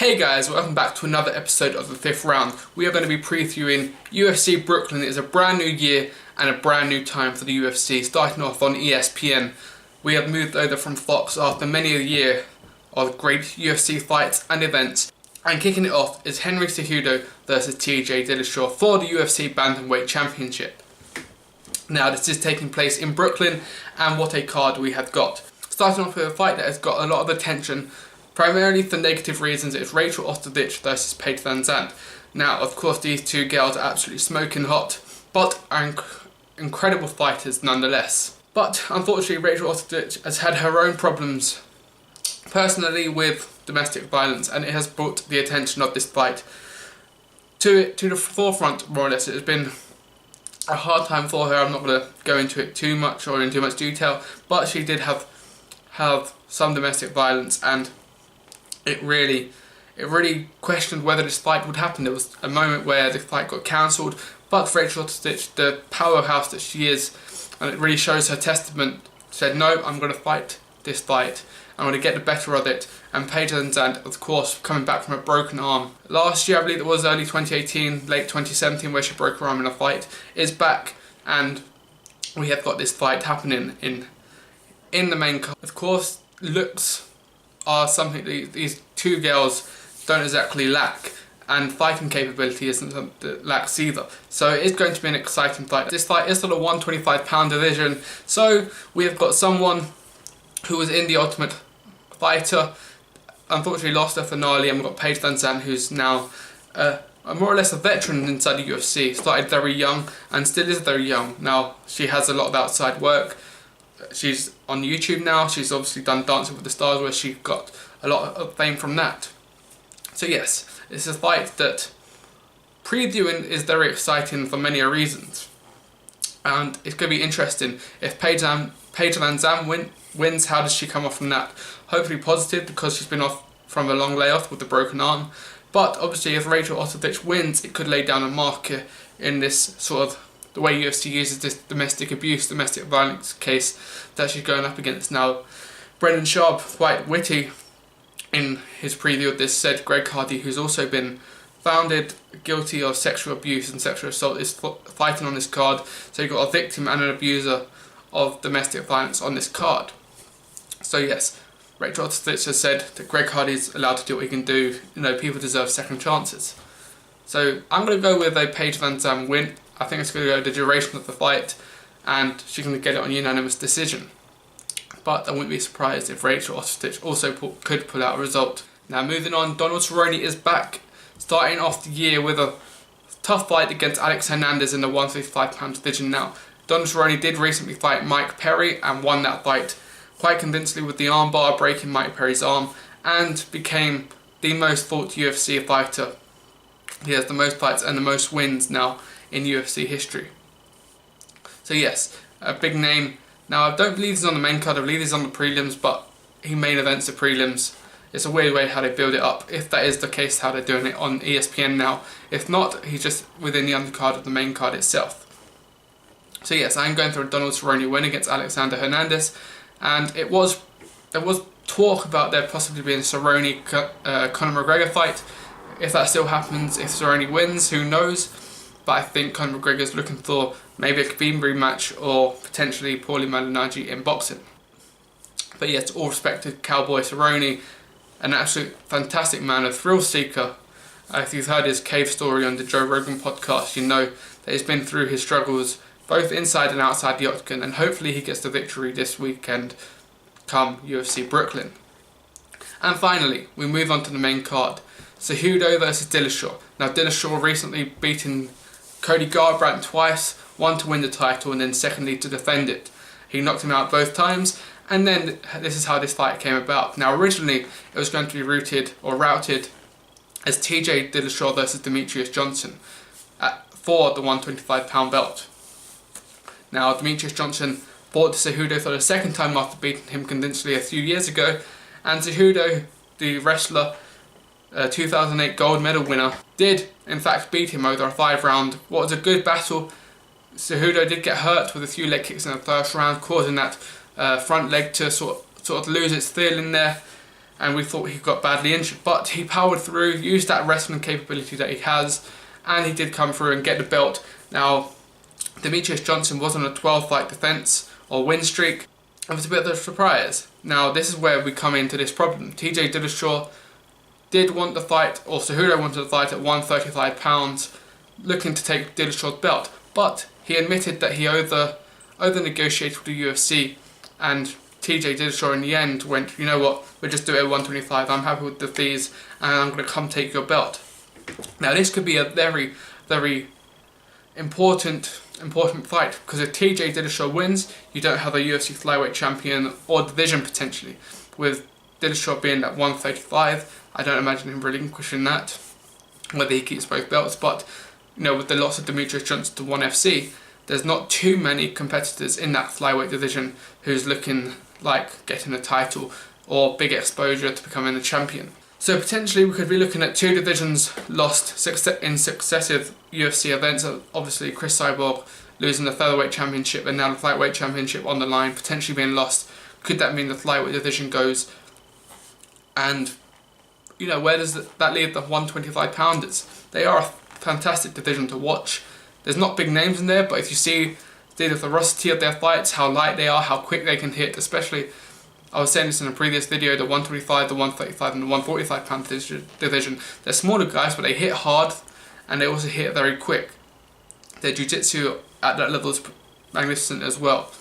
Hey guys, welcome back to another episode of the fifth round. We are going to be previewing UFC Brooklyn. It is a brand new year and a brand new time for the UFC, starting off on ESPN. We have moved over from Fox after many a year of great UFC fights and events. And kicking it off is Henry Cejudo versus TJ Dillashaw for the UFC Bantamweight Championship. Now this is taking place in Brooklyn, and what a card we have got. Starting off with a fight that has got a lot of attention, primarily for negative reasons. It's Rachel Ostovich versus Paige VanZant. Now, of course, these two girls are absolutely smoking hot, but are incredible fighters nonetheless. But unfortunately, Rachel Ostovich has had her own problems personally with domestic violence, and it has brought the attention of this fight to the forefront, more or less. It has been a hard time for her. I'm not going to go into it too much or in too much detail, but she did have some domestic violence, and it really questioned whether this fight would happen. There was a moment where the fight got cancelled, but for Rachel Ostovich, the powerhouse that she is, and it really shows her testament, said, no, I'm going to fight this fight. I'm going to get the better of it. And Paige VanZant, of course, coming back from a broken arm last year, I believe it was early 2018, late 2017, where she broke her arm in a fight, is back, and we have got this fight happening in the main card. Of course, looks are something these two girls don't exactly lack, and fighting capability isn't something that lacks either. So it is going to be an exciting fight. This fight is still a 125-pound division, so we have got someone who was in the Ultimate Fighter, unfortunately lost her finale, and we've got Paige VanZant, who's now more or less a veteran inside the UFC. Started very young and still is very young. Now she has a lot of outside work. She's on YouTube now. She's obviously done Dancing with the Stars, where she got a lot of fame from that. So yes, it's a fight that previewing is very exciting for many reasons, and it's going to be interesting. If Paige VanZant wins, how does she come off from that? Hopefully positive, because she's been off from a long layoff with a broken arm. But obviously, if Rachel Ostovich wins, it could lay down a marker in this sort of the way UFC uses this domestic abuse, domestic violence case that she's going up against. Now, Brendan Schaub, quite witty in his preview of this, said Greg Hardy, who's also been found guilty of sexual abuse and sexual assault, is fighting on this card. So you've got a victim and an abuser of domestic violence on this card. So yes, Rachel Ostovich has said that Greg Hardy's allowed to do what he can do. You know, people deserve second chances. So I'm going to go with a Paige VanZant win. I think it's going to go the duration of the fight, and she's going to get it on unanimous decision. But I wouldn't be surprised if Rachel Ostovich also could pull out a result. Now moving on, Donald Cerrone is back, starting off the year with a tough fight against Alex Hernandez in the 155-pound division. Now, Donald Cerrone did recently fight Mike Perry and won that fight quite convincingly with the armbar, breaking Mike Perry's arm, and became the most fought UFC fighter. He has the most fights and the most wins now in UFC history. So yes, a big name. Now I don't believe he's on the main card, I believe he's on the prelims, but he main events the prelims. It's a weird way how they build it up, if that is the case, how they're doing it on ESPN now. If not, he's just within the undercard of the main card itself. So yes, I'm going for a Donald Cerrone win against Alexander Hernandez, and there was talk about there possibly being a Cerrone Conor McGregor fight. If that still happens, if Cerrone wins, who knows? But I think Conor McGregor's looking for maybe a Khabib rematch, or potentially Paulie Malignaggi in boxing. But yes, all respect to Cowboy Cerrone, an absolute fantastic man, a thrill seeker. If you've heard his cave story on the Joe Rogan podcast, you know that he's been through his struggles both inside and outside the octagon, and hopefully he gets the victory this weekend come UFC Brooklyn. And finally, we move on to the main card. Cejudo versus Dillashaw. Now Dillashaw recently beaten Cody Garbrandt twice, one to win the title and then secondly to defend it. He knocked him out both times, and then this is how this fight came about. Now originally it was going to be routed as TJ Dillashaw versus Demetrius Johnson for the 125-pound belt. Now Demetrius Johnson fought Cejudo for the second time after beating him convincingly a few years ago, and Cejudo, the wrestler, 2008 gold medal winner, did in fact beat him over a 5-round. What was a good battle. Cejudo did get hurt with a few leg kicks in the first round, causing that front leg to sort of lose its feeling there, and we thought he got badly injured, but he powered through, used that wrestling capability that he has, and he did come through and get the belt. Now, Demetrius Johnson was on a 12-fight defense or win streak. It was a bit of a surprise. Now, this is where we come into this problem. TJ Dillashaw did want the fight, or Cejudo wanted the fight at 135 pounds, looking to take Dillashaw's belt, but he admitted that he over-negotiated with the UFC, and TJ Dillashaw in the end went, you know what, we'll just do it at 125, I'm happy with the fees, and I'm going to come take your belt. Now, this could be a very, very important fight, because if TJ Dillashaw wins, you don't have a UFC flyweight champion or division potentially. With Dillashaw being at 135, I don't imagine him relinquishing that, whether he keeps both belts. But you know, with the loss of Demetrius Johnson to ONE FC, there's not too many competitors in that flyweight division who's looking like getting a title or big exposure to becoming a champion. So potentially we could be looking at two divisions lost in successive UFC events. Obviously Chris Cyborg losing the featherweight championship and now the flyweight championship on the line, potentially being lost. Could that mean the flyweight division goes? And you know, where does that leave the 125 pounders? They are a fantastic division to watch. There's not big names in there, but if you see the ferocity of their fights, how light they are, how quick they can hit, especially, I was saying this in a previous video, the 125, the 135 and the 145 pound division. They're smaller guys, but they hit hard and they also hit very quick. Their jiu-jitsu at that level is magnificent as well.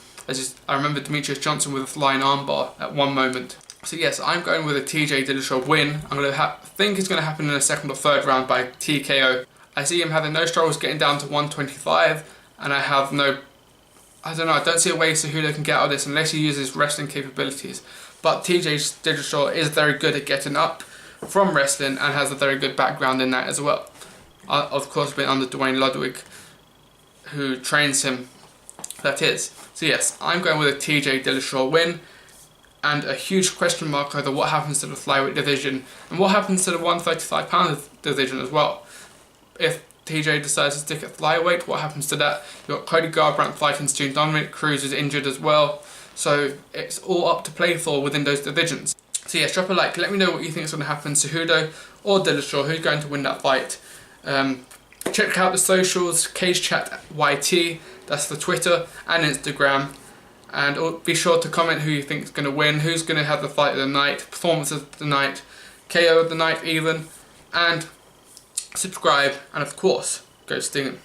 I remember Demetrius Johnson with a flying armbar at one moment. So yes, I'm going with a TJ Dillashaw win. I'm going to think it's going to happen in the second or third round by TKO. I see him having no struggles getting down to 125, and I don't see a way Cejudo can get out of this unless he uses wrestling capabilities. But TJ Dillashaw is very good at getting up from wrestling and has a very good background in that as well. Of course, been under Dwayne Ludwig, who trains him, that is. So yes, I'm going with a TJ Dillashaw win, and a huge question mark over what happens to the flyweight division and what happens to the 135 pound division as well. If TJ decides to stick at flyweight, what happens to that? You've got Cody Garbrandt fighting soon, Dominic Cruz is injured as well, so it's all up to play for within those divisions. So yes, drop a like, let me know what you think is going to happen, Cejudo or Dillashaw, who's going to win that fight. Check out the socials, Cage Chat YT, that's the Twitter and Instagram, and be sure to comment who you think is going to win, who's going to have the fight of the night, performance of the night, KO of the night even, and subscribe, and of course, go Sting 'em.